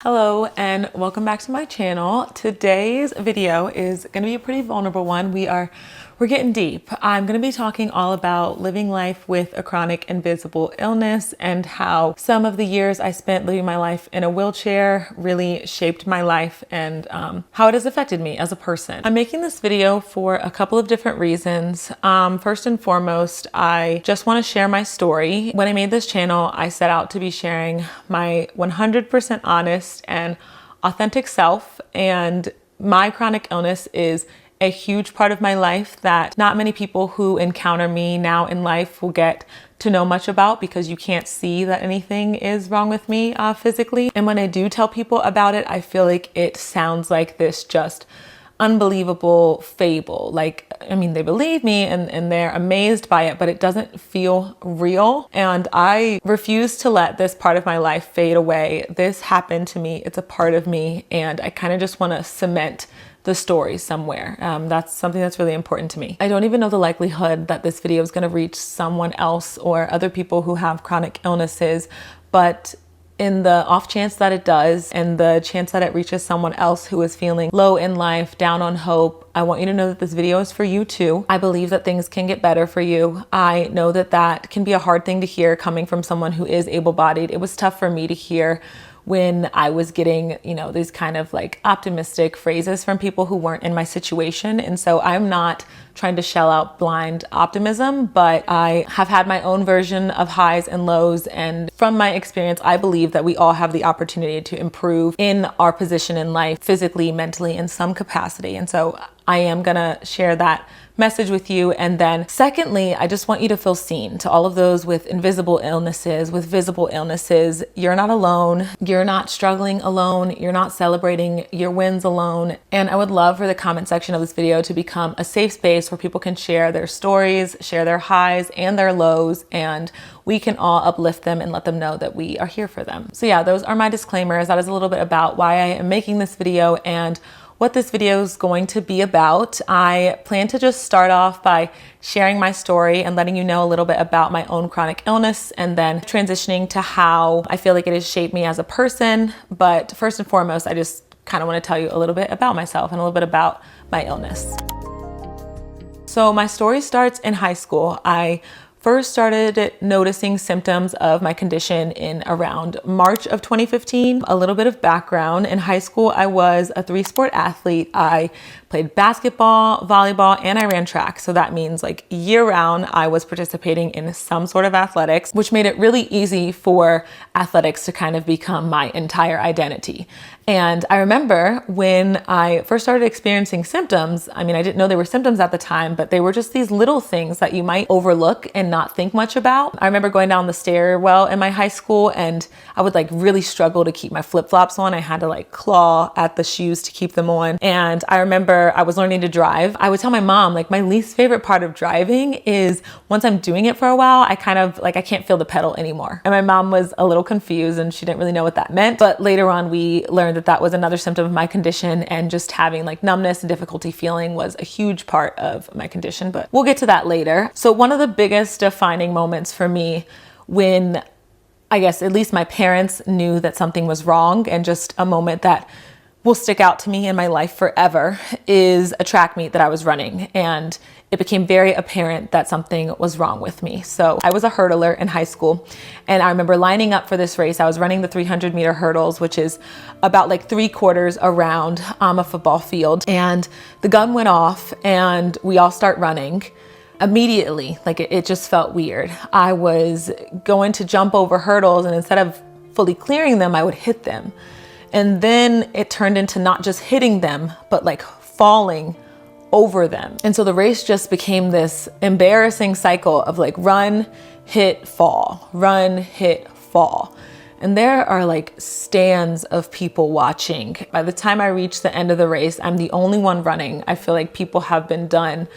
Hello and welcome back to my channel. Today's video is going to be a pretty vulnerable one. We're getting deep. I'm going to be talking all about living life with a chronic invisible illness and how some of the years I spent living my life in a wheelchair really shaped my life and how it has affected me as a person. I'm making this video for a couple of different reasons. First and foremost, I just want to share my story. When I made this channel, I set out to be sharing my 100% honest and authentic self, and my chronic illness is a huge part of my life that not many people who encounter me now in life will get to know much about, because you can't see that anything is wrong with me physically. And when I do tell people about it, I feel like it sounds like this just unbelievable fable. Like, I mean, they believe me and they're amazed by it, but it doesn't feel real. And I refuse to let this part of my life fade away. This happened to me. It's a part of me. And I kind of just want to cement the story somewhere. That's something that's really important to me. I don't even know the likelihood that this video is going to reach someone else or other people who have chronic illnesses, but in the off chance that it does, and the chance that it reaches someone else who is feeling low in life, down on hope, I want you to know that this video is for you too. I believe that things can get better for you. I know that that can be a hard thing to hear coming from someone who is able-bodied. It was tough for me to hear when I was getting, these kind of like optimistic phrases from people who weren't in my situation. And so I'm not trying to shell out blind optimism, but I have had my own version of highs and lows. And from my experience, I believe that we all have the opportunity to improve in our position in life, physically, mentally, in some capacity. And so I am gonna share that message with you. And then secondly, I just want you to feel seen. To all of those with invisible illnesses, with visible illnesses, you're not alone. You're not struggling alone. You're not celebrating your wins alone. And I would love for the comment section of this video to become a safe space where people can share their stories, share their highs and their lows, and we can all uplift them and let them know that we are here for them. So yeah, those are my disclaimers. That is a little bit about why I am making this video and what this video is going to be about. I plan to just start off by sharing my story and letting you know a little bit about my own chronic illness, and then transitioning to how I feel like it has shaped me as a person. But first and foremost, I just kind of want to tell you a little bit about myself and a little bit about my illness. So my story starts in high school. I first started noticing symptoms of my condition in around March of 2015. A little bit of background. In high school, I was a 3-sport athlete. I played basketball, volleyball, and I ran track. So that means like year round, I was participating in some sort of athletics, which made it really easy for athletics to kind of become my entire identity. And I remember when I first started experiencing symptoms, I mean, I didn't know they were symptoms at the time, but they were just these little things that you might overlook and not think much about. I remember going down the stairwell in my high school and I would like really struggle to keep my flip-flops on. I had to like claw at the shoes to keep them on. And I remember I was learning to drive. I would tell my mom, like, my least favorite part of driving is once I'm doing it for a while, I kind of like, I can't feel the pedal anymore. And my mom was a little confused and she didn't really know what that meant. But later on, we learned that that was another symptom of my condition, and just having like numbness and difficulty feeling was a huge part of my condition, but we'll get to that later. So one of the biggest defining moments for me, when I guess at least my parents knew that something was wrong, and just a moment that will stick out to me in my life forever, is a track meet that I was running, and it became very apparent that something was wrong with me. So I was a hurdler in high school, and I remember lining up for this race. I was running the 300-meter hurdles, which is about like 3/4 around a football field, and the gun went off and we all start running. Immediately, like it just felt weird. I was going to jump over hurdles, and instead of fully clearing them, I would hit them. And then it turned into not just hitting them, but like falling over them. And so the race just became this embarrassing cycle of like run, hit, fall, run, hit, fall. And there are like stands of people watching. By the time I reach the end of the race, I'm the only one running. I feel like people have been done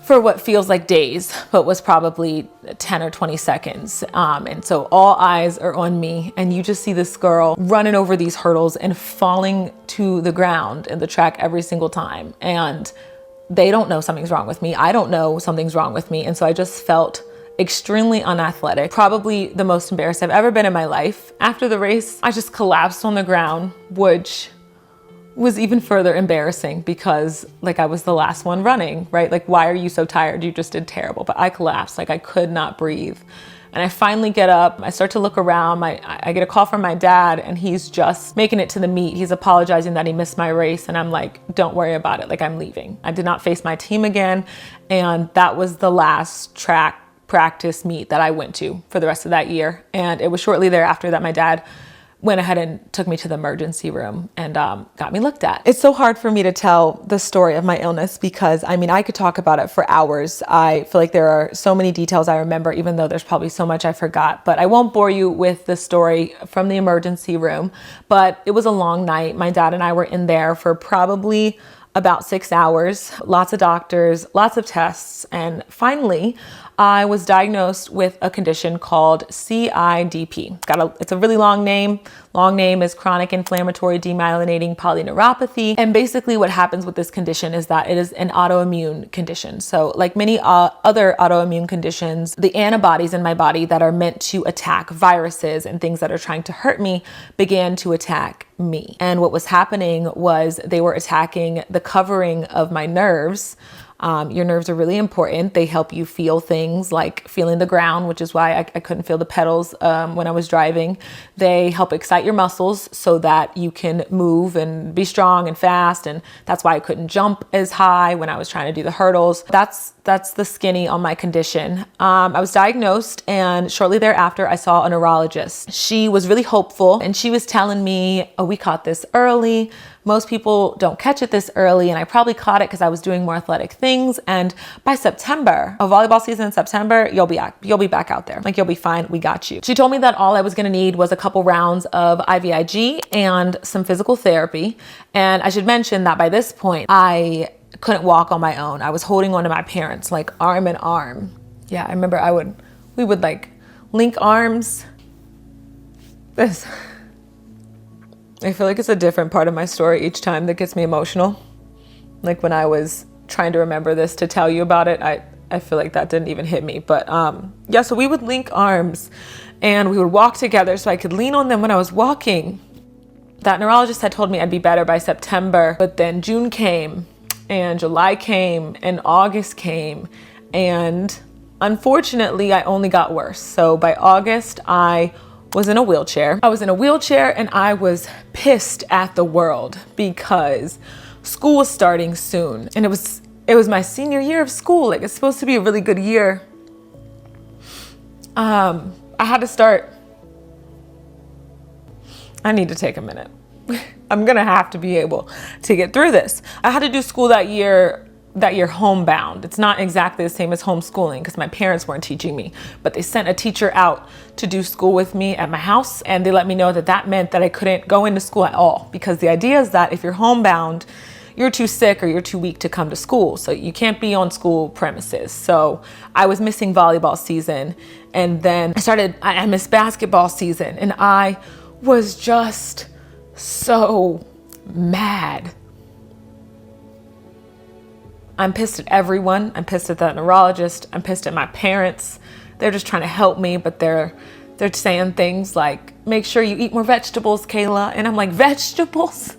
for what feels like days, but was probably 10 or 20 seconds. And so all eyes are on me, and you just see this girl running over these hurdles and falling to the ground in the track every single time. And they don't know something's wrong with me. I don't know something's wrong with me. And so I just felt extremely unathletic, probably the most embarrassed I've ever been in my life. After the race, I just collapsed on the ground, which was even further embarrassing because like I was the last one running, right? Like, why are you so tired? You just did terrible. But I collapsed, like I could not breathe. And I finally get up, I start to look around, I get a call from my dad and he's just making it to the meet. He's apologizing that he missed my race. And I'm like, don't worry about it, like I'm leaving. I did not face my team again. And that was the last track practice meet that I went to for the rest of that year. And it was shortly thereafter that my dad went ahead and took me to the emergency room and got me looked at. It's so hard for me to tell the story of my illness because I mean, I could talk about it for hours. I feel like there are so many details I remember, even though there's probably so much I forgot, but I won't bore you with the story from the emergency room, but it was a long night. My dad and I were in there for probably about 6 hours, lots of doctors, lots of tests. And finally, I was diagnosed with a condition called CIDP. It's a really long name. Long name is chronic inflammatory demyelinating polyneuropathy. And basically what happens with this condition is that it is an autoimmune condition. So like many other autoimmune conditions, the antibodies in my body that are meant to attack viruses and things that are trying to hurt me began to attack me. And what was happening was they were attacking the covering of my nerves. Your nerves are really important. They help you feel things like feeling the ground, which is why I couldn't feel the pedals when I was driving. They help excite your muscles so that you can move and be strong and fast. And that's why I couldn't jump as high when I was trying to do the hurdles. That's the skinny on my condition. I was diagnosed and shortly thereafter I saw a neurologist. She was really hopeful and she was telling me, oh, we caught this early. Most people don't catch it this early, and I probably caught it because I was doing more athletic things. And by September, a volleyball season in September, you'll be back out there. Like, you'll be fine. We got you. She told me that all I was going to need was a couple rounds of IVIG and some physical therapy. And I should mention that by this point, I couldn't walk on my own. I was holding on to my parents, like arm in arm. Yeah, I remember we would like link arms. I feel like it's a different part of my story each time that gets me emotional. Like when I was trying to remember this to tell you about it, I feel like that didn't even hit me. But yeah, so we would link arms and we would walk together so I could lean on them when I was walking. That neurologist had told me I'd be better by September, but then June came and July came and August came. And unfortunately, I only got worse. So by August, I was in a wheelchair. I was in a wheelchair and I was pissed at the world because school was starting soon. And it was my senior year of school. Like, it's supposed to be a really good year. I had to start. I need to take a minute. I'm gonna have to be able to get through this. I had to do school that year homebound. It's not exactly the same as homeschooling because my parents weren't teaching me, but they sent a teacher out to do school with me at my house. And they let me know that meant that I couldn't go into school at all, because the idea is that if you're homebound, you're too sick or you're too weak to come to school. So you can't be on school premises. So I was missing volleyball season. And then I missed basketball season, and I was just so mad. I'm pissed at everyone. I'm pissed at that neurologist. I'm pissed at my parents. They're just trying to help me, but they're saying things like, make sure you eat more vegetables, Kayla. And I'm like, vegetables?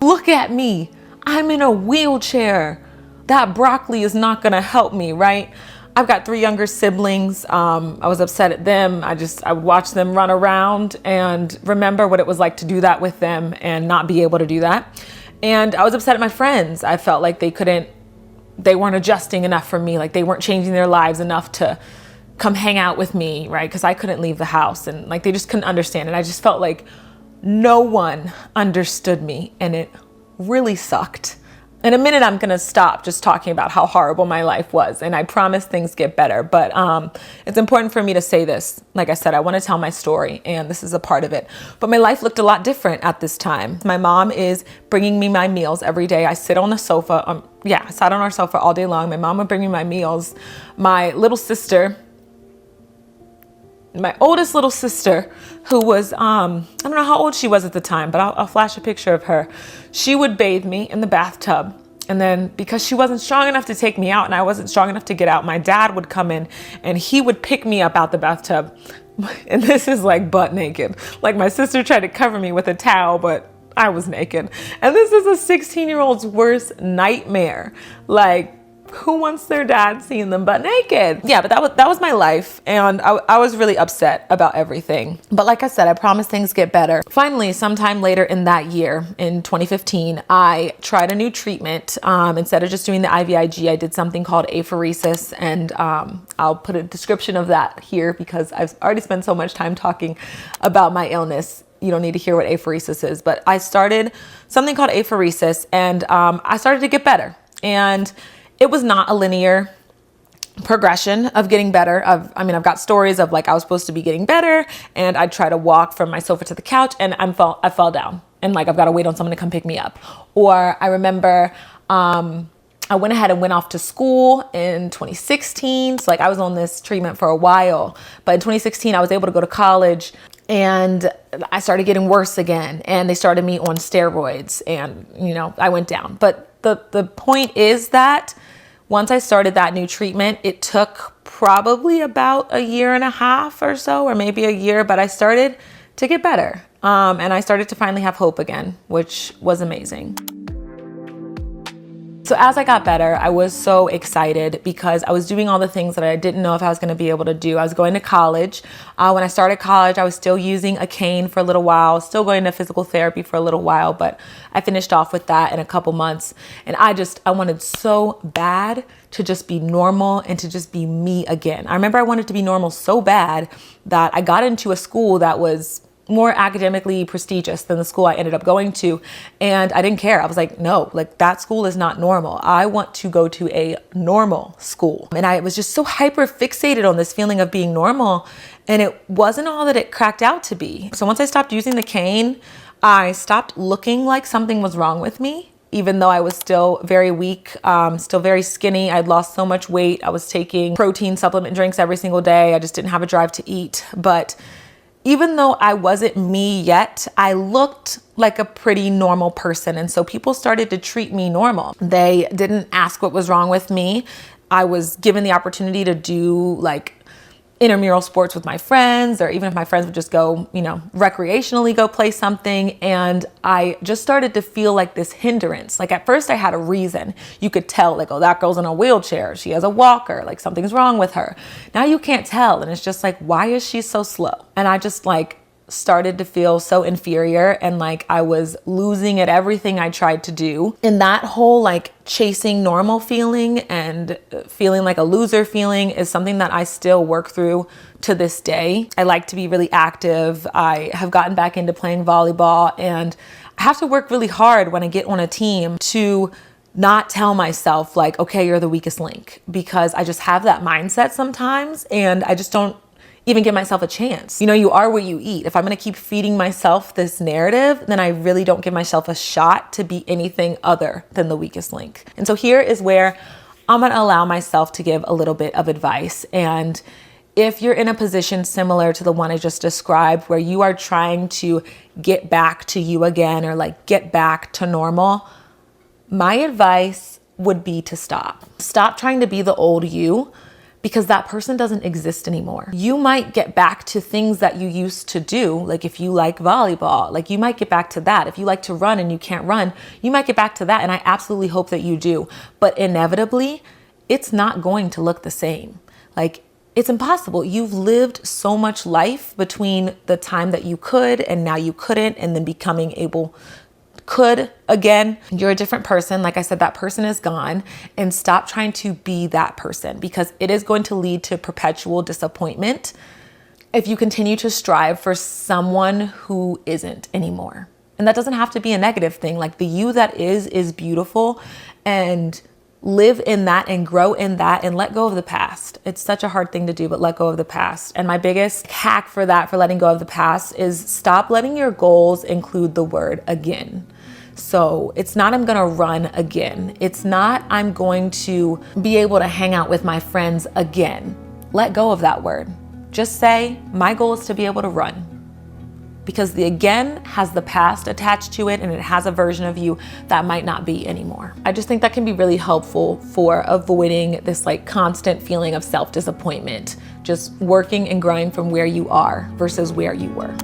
Look at me. I'm in a wheelchair. That broccoli is not gonna help me, right? I've got 3 younger siblings. I was upset at them. I would watch them run around and remember what it was like to do that with them and not be able to do that. And I was upset at my friends. I felt like they weren't adjusting enough for me. Like, they weren't changing their lives enough to come hang out with me, right? Because I couldn't leave the house, and like, they just couldn't understand. And I just felt like no one understood me, and it really sucked. In a minute, I'm gonna stop just talking about how horrible my life was, and I promise things get better. But it's important for me to say this. Like I said, I wanna tell my story, and this is a part of it. But my life looked a lot different at this time. My mom is bringing me my meals every day. I sit on the sofa. I sat on our sofa all day long. My mom would bring me my meals. My little sister, my oldest little sister, who was, I don't know how old she was at the time, but I'll flash a picture of her. She would bathe me in the bathtub And then because she wasn't strong enough to take me out and I wasn't strong enough to get out, my dad would come in and he would pick me up out the bathtub. And this is like butt naked. Like my sister tried to cover me with a towel, but I was naked. And this is a 16-year-old's worst nightmare. Like, who wants their dad seeing them butt naked? Yeah, but that was my life. And I was really upset about everything. But like I said, I promise things get better. Finally, sometime later in that year, in 2015, I tried a new treatment. Instead of just doing the IVIG, I did something called apheresis. And I'll put a description of that here because I've already spent so much time talking about my illness. You don't need to hear what apheresis is. But I started something called apheresis and I started to get better. And it was not a linear progression of getting better. I've got stories of like I was supposed to be getting better and I'd try to walk from my sofa to the couch and I fell down and like I've got to wait on someone to come pick me up. Or I remember I went ahead and went off to school in 2016. So like I was on this treatment for a while, but in 2016 I was able to go to college and I started getting worse again and they started me on steroids and I went down. But the point is that once I started that new treatment, it took probably about a year and a half or so, or maybe a year, but I started to get better. And I started to finally have hope again, which was amazing. So as I got better, I was so excited because I was doing all the things that I didn't know if I was going to be able to do. I was going to college. When I started college, I was still using a cane for a little while, still going to physical therapy for a little while, but I finished off with that in a couple months. And I wanted so bad to just be normal and to just be me again. I remember I wanted to be normal so bad that I got into a school that was more academically prestigious than the school I ended up going to. And I didn't care. I was like, no, like that school is not normal. I want to go to a normal school. And I was just so hyper fixated on this feeling of being normal. And it wasn't all that it cracked out to be. So once I stopped using the cane, I stopped looking like something was wrong with me. Even though I was still very weak, still very skinny. I'd lost so much weight. I was taking protein supplement drinks every single day. I just didn't have a drive to eat. But even though I wasn't me yet, I looked like a pretty normal person. And so people started to treat me normal. They didn't ask what was wrong with me. I was given the opportunity to do like intramural sports with my friends, or even if my friends would just go, recreationally go play something. And I just started to feel like this hindrance. Like at first I had a reason. You could tell like, oh, that girl's in a wheelchair. She has a walker, like something's wrong with her. Now you can't tell. And it's just like, why is she so slow? And I just like started to feel so inferior and like I was losing at everything I tried to do. And that whole like chasing normal feeling and feeling like a loser feeling is something that I still work through to this day. I like to be really active. I have gotten back into playing volleyball and I have to work really hard when I get on a team to not tell myself like, okay, you're the weakest link, because I just have that mindset sometimes and I just don't even give myself a chance. You are what you eat. If I'm going to keep feeding myself this narrative, then I really don't give myself a shot to be anything other than the weakest link. And so here is where I'm going to allow myself to give a little bit of advice. And if you're in a position similar to the one I just described, where you are trying to get back to you again, or like get back to normal, my advice would be to stop. Stop trying to be the old you, because that person doesn't exist anymore. You might get back to things that you used to do. Like if you like volleyball, like you might get back to that. If you like to run and you can't run, you might get back to that. And I absolutely hope that you do. But inevitably, it's not going to look the same. Like it's impossible. You've lived so much life between the time that you could and now you couldn't, and then becoming able could again. You're a different person. Like I said, that person is gone, and stop trying to be that person, because it is going to lead to perpetual disappointment if you continue to strive for someone who isn't anymore. And that doesn't have to be a negative thing. Like the you that is beautiful, and live in that and grow in that and let go of the past. It's such a hard thing to do, but let go of the past. And my biggest hack for that, for letting go of the past, is stop letting your goals include the word again. So it's not I'm gonna run again. It's not I'm going to be able to hang out with my friends again. Let go of that word. Just say, my goal is to be able to run. because the again has the past attached to it, and it has a version of you that might not be anymore. I just think that can be really helpful for avoiding this like constant feeling of self-disappointment, just working and growing from where you are versus where you were.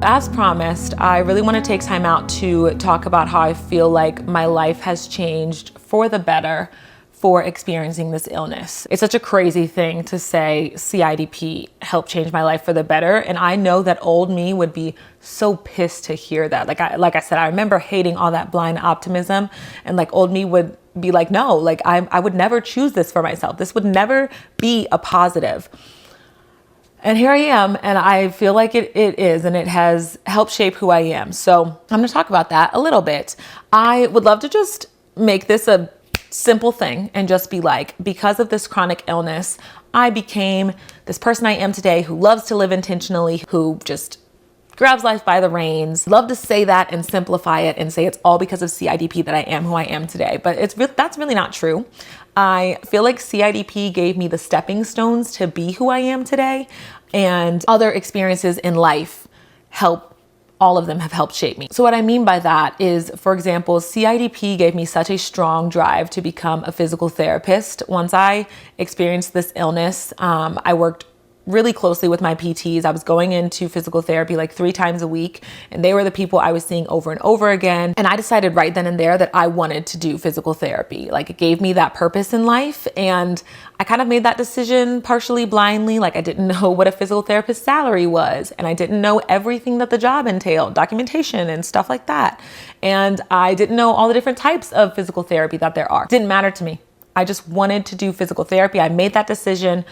As promised, I really want to take time out to talk about how I feel like my life has changed for the better for experiencing this illness. It's such a crazy thing to say CIDP helped change my life for the better. And I know that old me would be so pissed to hear that. Like I said, I remember hating all that blind optimism, and like old me would be like, no, like I would never choose this for myself. This would never be a positive. And here I am, and I feel like it is, and it has helped shape who I am. So I'm gonna talk about that a little bit. I would love to just make this a simple thing and just be like, because of this chronic illness, I became this person I am today who loves to live intentionally, who just grabs life by the reins. Love to say that and simplify it and say it's all because of CIDP that I am who I am today. But that's really not true. I feel like CIDP gave me the stepping stones to be who I am today, and other experiences in life all of them have helped shape me. So what I mean by that is, for example, CIDP gave me such a strong drive to become a physical therapist. Once I experienced this illness, I worked really closely with my PTs. I was going into physical therapy like 3 times a week, and they were the people I was seeing over and over again. And I decided right then and there that I wanted to do physical therapy. Like, it gave me that purpose in life. And I kind of made that decision partially blindly. Like, I didn't know what a physical therapist's salary was, and I didn't know everything that the job entailed, documentation and stuff like that. And I didn't know all the different types of physical therapy that there are. It didn't matter to me. I just wanted to do physical therapy. I made that decision.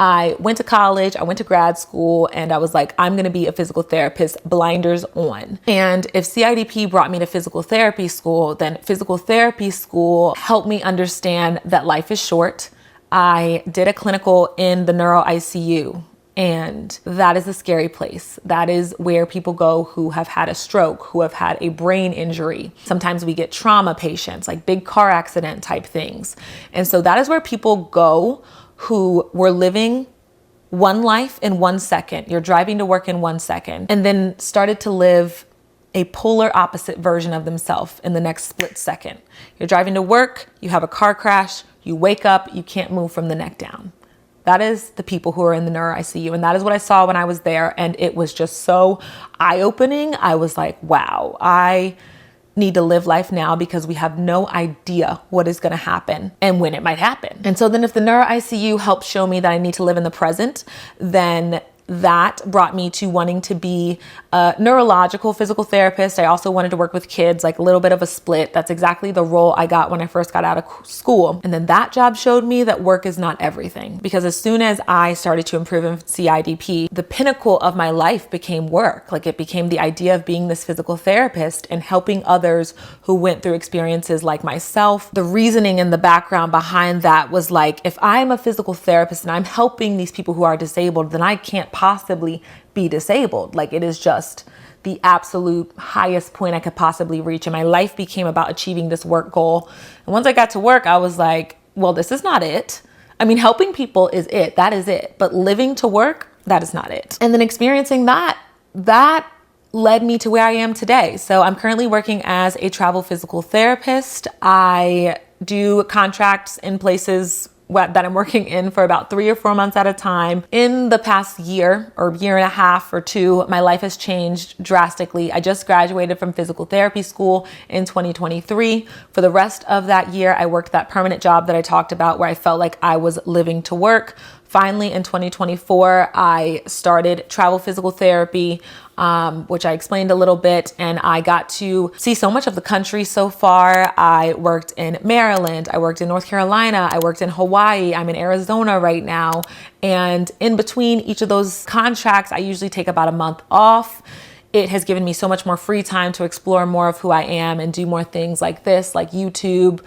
I went to college, I went to grad school, and I was like, I'm gonna be a physical therapist, blinders on. And if CIDP brought me to physical therapy school, then physical therapy school helped me understand that life is short. I did a clinical in the neuro ICU, and that is a scary place. That is where people go who have had a stroke, who have had a brain injury. Sometimes we get trauma patients, like big car accident type things. And so that is where people go who were living one life in 1 second. You're driving to work in 1 second, and then started to live a polar opposite version of themselves in the next split second. You're driving to work, you have a car crash, you wake up, you can't move from the neck down. That is the people who are in the neuro ICU. And that is what I saw when I was there. And it was just so eye-opening. I was like, wow, I need to live life now, because we have no idea what is going to happen and when it might happen. And so then if the neuro ICU helped show me that I need to live in the present, then that brought me to wanting to be a neurological physical therapist. I also wanted to work with kids, like a little bit of a split. That's exactly the role I got when I first got out of school. And then that job showed me that work is not everything, because as soon as I started to improve in CIDP, the pinnacle of my life became work. Like, it became the idea of being this physical therapist and helping others who went through experiences like myself. The reasoning in the background behind that was like, if I'm a physical therapist and I'm helping these people who are disabled, then I can't possibly be disabled. Like, it is just the absolute highest point I could possibly reach. And my life became about achieving this work goal. And once I got to work, I was like, well, this is not it. I mean, helping people is it. That is it. But living to work, that is not it. And then experiencing that led me to where I am today. So I'm currently working as a travel physical therapist. I do contracts in places that I'm working in for about 3 or 4 months at a time. In the past year or year and a half or 2, my life has changed drastically. I just graduated from physical therapy school in 2023. For the rest of that year, I worked that permanent job that I talked about, where I felt like I was living to work. Finally, in 2024, I started travel physical therapy, which I explained a little bit, and I got to see so much of the country so far. I worked in Maryland, I worked in North Carolina, I worked in Hawaii, I'm in Arizona right now. And in between each of those contracts, I usually take about a month off. It has given me so much more free time to explore more of who I am and do more things like this, like YouTube,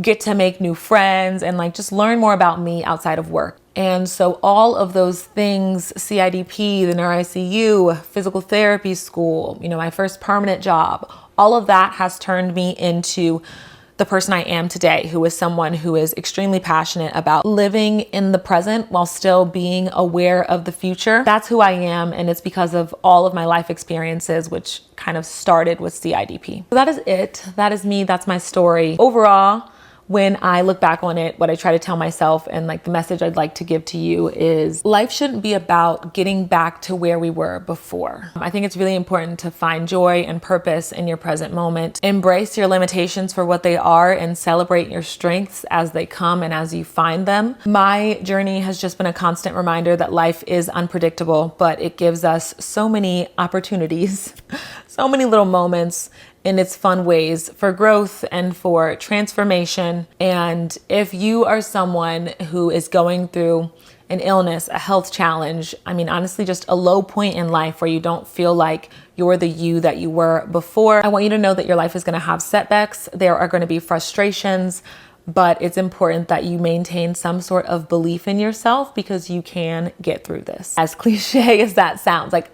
get to make new friends, and like just learn more about me outside of work. And so all of those things, CIDP, the neuro ICU, physical therapy school, my first permanent job, all of that has turned me into the person I am today, who is someone who is extremely passionate about living in the present while still being aware of the future. That's who I am, and it's because of all of my life experiences, which kind of started with CIDP. So that is it. That is me. That's my story. Overall, when I look back on it, what I try to tell myself and like the message I'd like to give to you is life shouldn't be about getting back to where we were before. I think it's really important to find joy and purpose in your present moment. Embrace your limitations for what they are and celebrate your strengths as they come and as you find them. My journey has just been a constant reminder that life is unpredictable, but it gives us so many opportunities, so many little moments in its fun ways for growth and for transformation. And if you are someone who is going through an illness, a health challenge, I mean, honestly, just a low point in life where you don't feel like you're the you that you were before, I want you to know that your life is going to have setbacks. There are going to be frustrations, but it's important that you maintain some sort of belief in yourself because you can get through this. As cliche as that sounds, like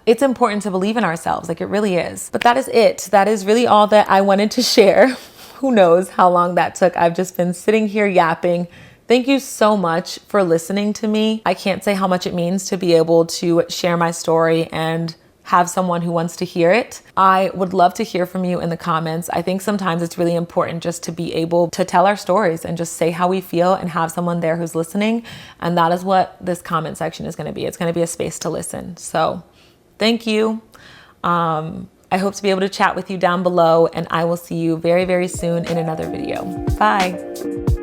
it's important to believe in ourselves, like it really is. But that is it. That is really all that I wanted to share. Who knows how long that took? I've just been sitting here yapping. Thank you so much for listening to me. I can't say how much it means to be able to share my story and have someone who wants to hear it. I would love to hear from you in the comments. I think sometimes it's really important just to be able to tell our stories and just say how we feel and have someone there who's listening. And that is what this comment section is going to be. It's going to be a space to listen. So thank you. I hope to be able to chat with you down below, and I will see you very, very soon in another video. Bye.